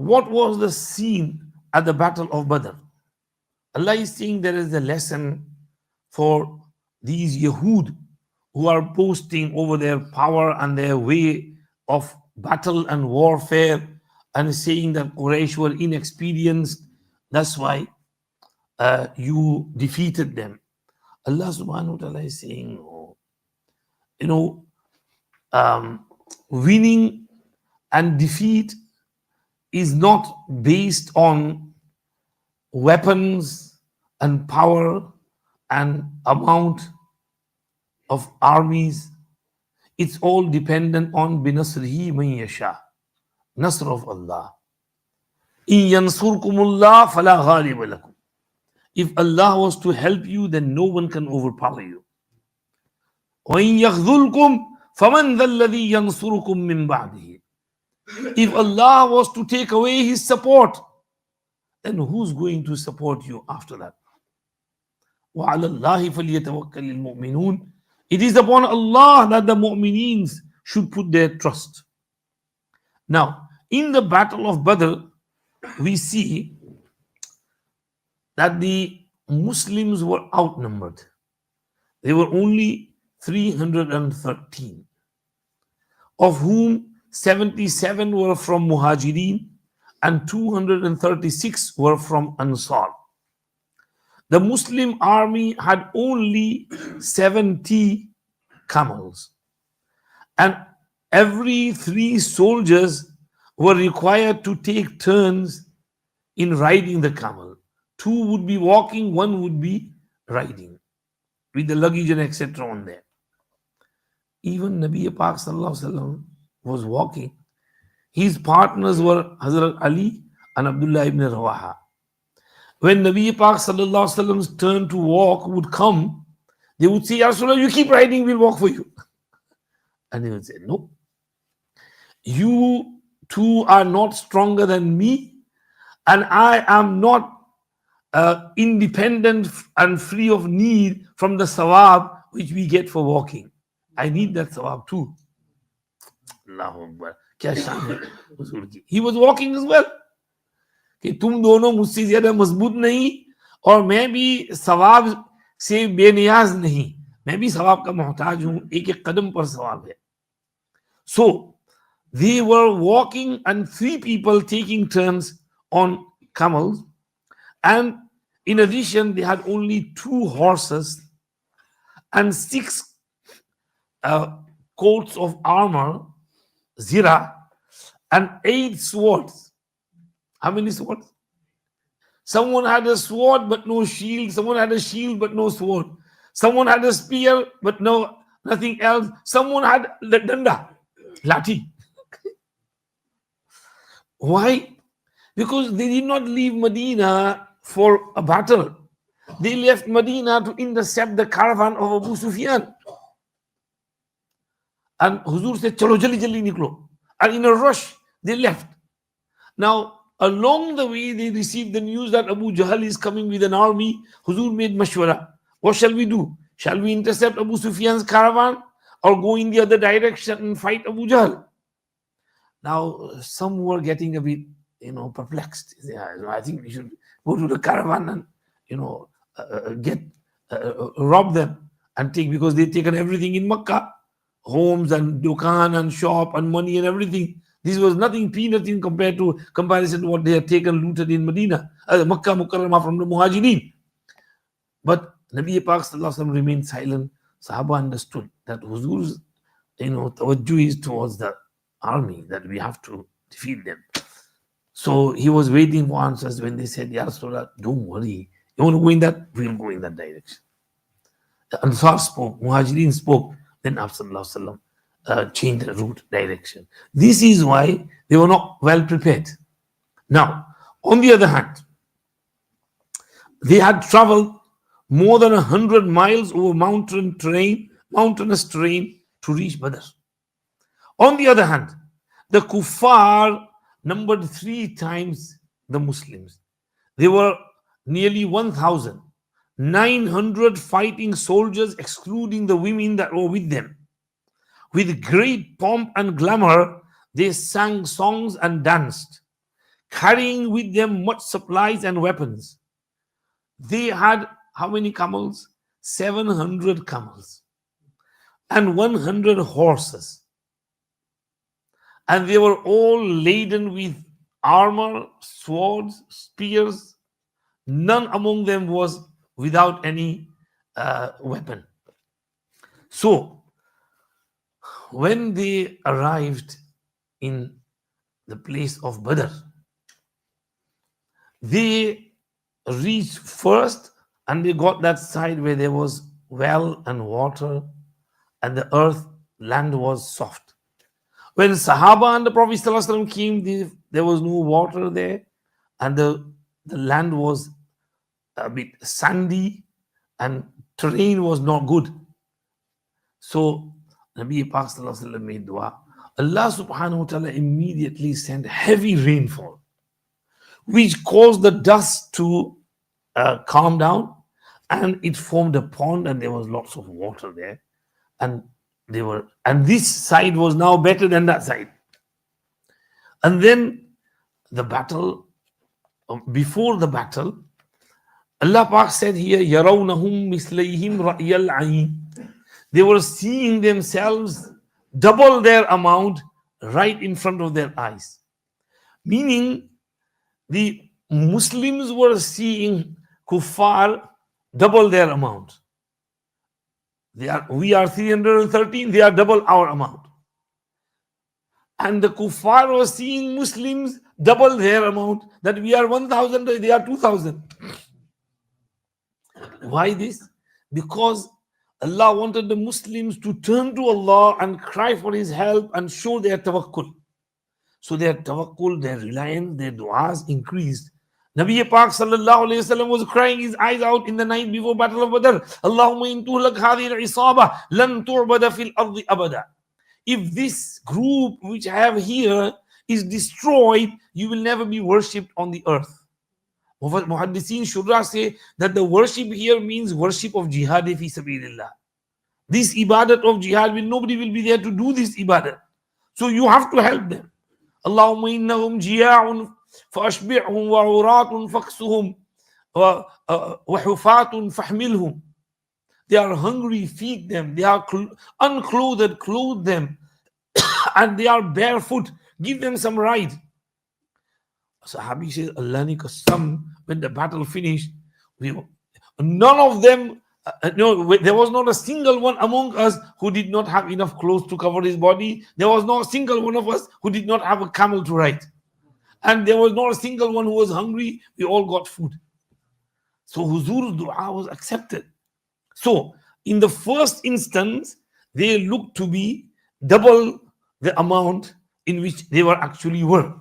what was the scene at the Battle of Badr? Allah is saying there is a lesson for these Yahud who are boasting over their power and their way of battle and warfare and saying that Quraysh were inexperienced. That's why you defeated them. Allah subhanahu wa ta'ala is saying, no. Winning and defeat is not based on weapons and power and amount of armies. It's all dependent on binasrihi man yasha, nasr of Allah. In yansurkumullah fala ghaliba lakum. If Allah was to help you, then no one can overpower you. وَإِن يَخْذُلْكُمْ فَمَنْ ذَا الَّذِي يَنْصُرُكُمْ مِنْ بَعْدِهِ. If Allah was to take away His support, then who's going to support you after that? وَعَلَى اللَّهِ فَلْيَتَوَكَّلِ الْمُؤْمِنُونَ. It is upon Allah that the mu'mineen should put their trust. Now, in the Battle of Badr, we see that the Muslims were outnumbered. They were only 313, of whom 77 were from Muhajirin and 236 were from Ansar. The Muslim army had only 70 camels, and every 3 soldiers were required to take turns in riding the camel. 2 would be walking, 1 would be riding, with the luggage and etc. on there. Even Nabi Pak Sallallahu Alaihi Wasallam was walking. His partners were Hazrat Ali and Abdullah ibn Rawaha. When Nabi Pak Sallallahu Alaihi Wasallam's turn to walk would come, they would say, Ya Rasulullah, you keep riding, we'll walk for you. And he would say, no. You two are not stronger than me, and I am not independent and free of need from the sawab which we get for walking. I need that sawab too. Allahu Akbar. Kya shaan hai huzur ki. He was walking as well. कि तुम दोनों मुझसे ज्यादा मजबूत नहीं और मैं भी सवाब से बेनियाज नहीं, मैं भी सवाब का मोहताज हूं, एक एक कदम पर सवाब है. So they were walking and 3 people taking turns on camels, and in addition they had only 2 horses and 6 coats of armor, zira, and 8 swords. How many swords? Someone had a sword but no shield. Someone had a shield but no sword. Someone had a spear but nothing else. Someone had the danda, lati. Why? Because they did not leave Medina for a battle. They left Medina to intercept the caravan of Abu Sufyan. And Huzur said, Chalo jaldi jaldi niklo. And in a rush, they left. Now, along the way, they received the news that Abu Jahl is coming with an army. Huzur made mashwara. What shall we do? Shall we intercept Abu Sufyan's caravan or go in the other direction and fight Abu Jahl? Now, some were getting a bit, perplexed. Yeah, I think we should go to the caravan and, rob them and take, because they'd taken everything in Makkah, homes and dukan and shop and money and everything. This was nothing, peanut in comparison to what they had taken, looted in Medina, Makkah Mukarramah from the Muhajirin. But Nabi Pak Sallallahu Alaihi Wasallam remained silent. Sahaba understood that Huzur's, tawajjuh is towards the army, that we have to defeat them. So he was waiting for answers. When they said, Ya Rasulullah, don't worry. You want to go in that? We'll go in that direction. The Ansar spoke, Muhajirin spoke. Then Prophet Sallallahu Alaihi Wasallam changed the route, direction. This is why they were not well prepared. Now, on the other hand, they had traveled more than 100 miles over mountainous terrain to reach Badr. On the other hand, the kuffar numbered 3 times the Muslims. They were nearly 1,900 fighting soldiers, excluding the women that were with them. With great pomp and glamour, they sang songs and danced, carrying with them much supplies and weapons. They had how many camels? 700 camels and 100 horses. And they were all laden with armor, swords, spears. None among them was without any weapon. So, when they arrived in the place of Badr, they reached first and they got that side where there was well and water and the earth, land was soft. When Sahaba and the Prophet ﷺ came, there was no water there and the land was a bit sandy and terrain was not good. So Nabi Pak ﷺ made dua. Allah subhanahu wa ta'ala immediately sent heavy rainfall, which caused the dust to calm down, and it formed a pond and there was lots of water there. And this side was now better than that side. And then the battle, before the battle, Allah Pak said here, يَرَوْنَهُمْ مِثْلَيْهِمْ رَأْيَ الْعَيْنِ. They were seeing themselves double their amount right in front of their eyes. Meaning, the Muslims were seeing kuffar double their amount. We are 313, they are double our amount. And the kuffar was seeing Muslims double their amount, that we are 1,000, they are 2,000. Why this? Because Allah wanted the Muslims to turn to Allah and cry for His help and show their tawakkul. So their tawakkul, their reliance, their du'as increased. Nabi Pak sallallahu alayhi wasallam was crying his eyes out in the night before Battle of Badr. Allahumma in tuhlak hadhihi al-isaba lan tu'bada fil ardi abada. If this group which I have here is destroyed, you will never be worshipped on the earth. Muhaddithin Shurra say that the worship here means worship of jihad fi sabilillah. This ibadat of jihad, nobody will be there to do this ibadat. So you have to help them. Allahumma innahum jiya'un فأشبعهم وعورات فاكسهم وحفاة فاحملهم. They are hungry, feed them. They are unclothed, clothe them. And they are barefoot, give them some ride. Sahabi says, Allah ni qasam, when the battle finished, none of them, there was not a single one among us who did not have enough clothes to cover his body. There was not a single one of us who did not have a camel to ride. And there was not a single one who was hungry. We all got food. So Huzur's dua was accepted. So in the first instance, they looked to be double the amount in which they were actually were.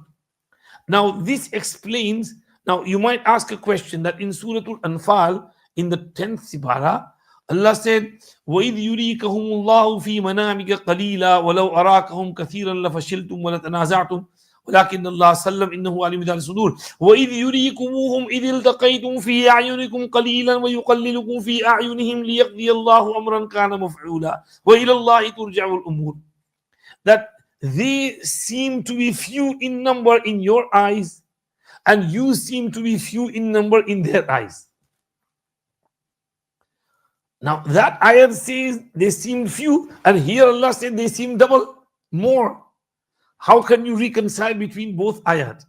Now this explains, now you might ask a question that in Surah Al-Anfal, in the 10th Sibara, Allah said, وَإِذْ يُرِيكَهُمُ اللَّهُ فِي مَنَامِكَ قَلِيلًا وَلَوْ أَرَاكَهُمْ كَثِيرًا لَفَشِلْتُمْ وَلَتَنَازَعْتُمْ ولكن الله سلم إنه عليم ذات الصدور وإذ يريكموهم إذ التقيتم في أعينكم قليلا ويقللكم في أعينهم ليقضي الله أمرا كان مفعولا وإلى الله ترجع الأمور. That they seem to be few in number in your eyes and you seem to be few in number in their eyes. Now that ayat says they seem few, and here Allah said they seem double more. How can you reconcile between both ayat?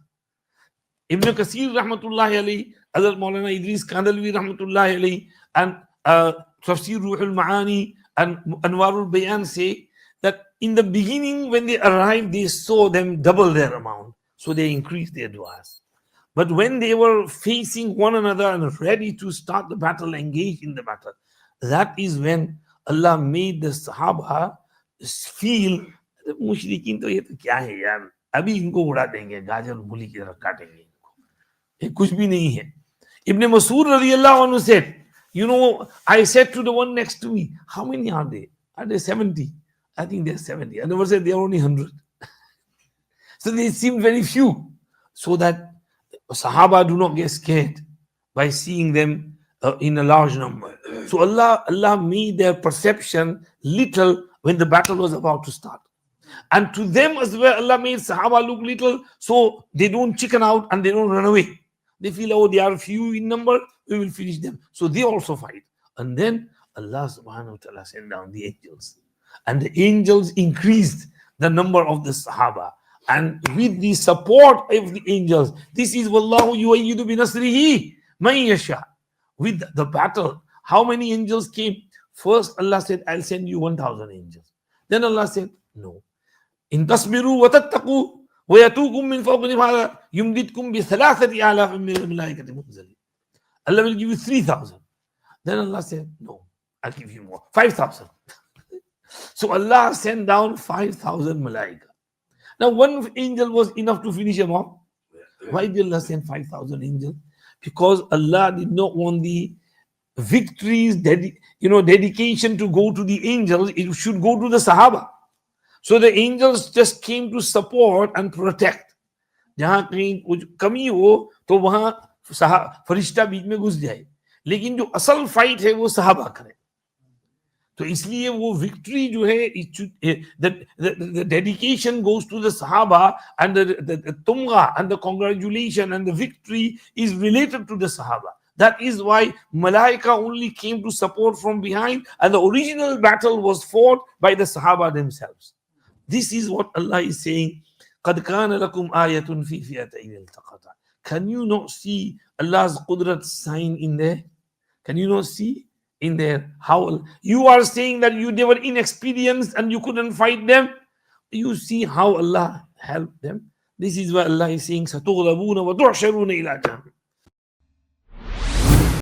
Ibn Kasir rahmatullahi alayhi, Hazrat Maulana Idris Kandalwi rahmatullahi alayhi, and Tafsir Ruhul Ma'ani and Anwarul Bayan say that in the beginning when they arrived, they saw them double their amount. So they increased their du'as. But when they were facing one another and ready to start the battle, engage in the battle, that is when Allah made the Sahaba feel, मुशरिकीन तो ये तो क्या है यार, अभी इनको उड़ा देंगे, गाजर मूली की तरह काटेंगे इनको, ये कुछ भी नहीं है. Ibn Masud radiyallahu anhu said, I said to the one next to me, how many are they? Are they 70? I think they're 70. I never said they are only 100. So they seem very few, so that Sahaba do not get scared by seeing them in a large number. So Allah made their perception little when the battle was about to start. And to them as well, Allah made Sahaba look little, so they don't chicken out and they don't run away. They feel, oh, they are few in number, we will finish them. So they also fight. And then Allah subhanahu wa ta'ala sent down the angels. And the angels increased the number of the Sahaba. And with the support of the angels, this is Wallahu yuayyidu bi nasrihi man yasha. With the battle, how many angels came? First, Allah said, I'll send you 1,000 angels. Then Allah said, no. In tasbiru wa tattaqu wa yatukum min fawqihim hadha yumdidkum bi thalathati alafin min al-malaikati munzalin. Allah will give you 3,000. Then Allah said, no, I'll give you more. 5,000. So Allah sent down 5,000 malaika. Now one angel was enough to finish them all. Why did Allah send 5,000 angels? Because Allah did not want the victories, dedication to go to the angels. It should go to the Sahaba. So the angels just came to support and protect. जहाँ कहीं कुछ कमी हो तो वहाँ फरिश्ता बीच में घुस जाए, लेकिन जो असल फाइट है वो सहाबा करे. तो इसलिए वो विक्ट्री जो है, the dedication goes to the Sahaba, and the tumga and the congratulation and the victory is related to the Sahaba. That is why Malaika only came to support from behind, and the original battle was fought by the Sahaba themselves. This is what Allah is saying. قَدْ كَانَ لَكُمْ آيَةٌ فِي فِئَتَيْنِ الْتَقَطَا. Can you not see Allah's Qudrat sign in there? Can you not see in there how you are saying that they were inexperienced and you couldn't fight them? You see how Allah helped them. This is what Allah is saying. سَتُغْلَبُونَ وَتُحْشَرُونَ إِلَىٰ جَهَنَّمَ.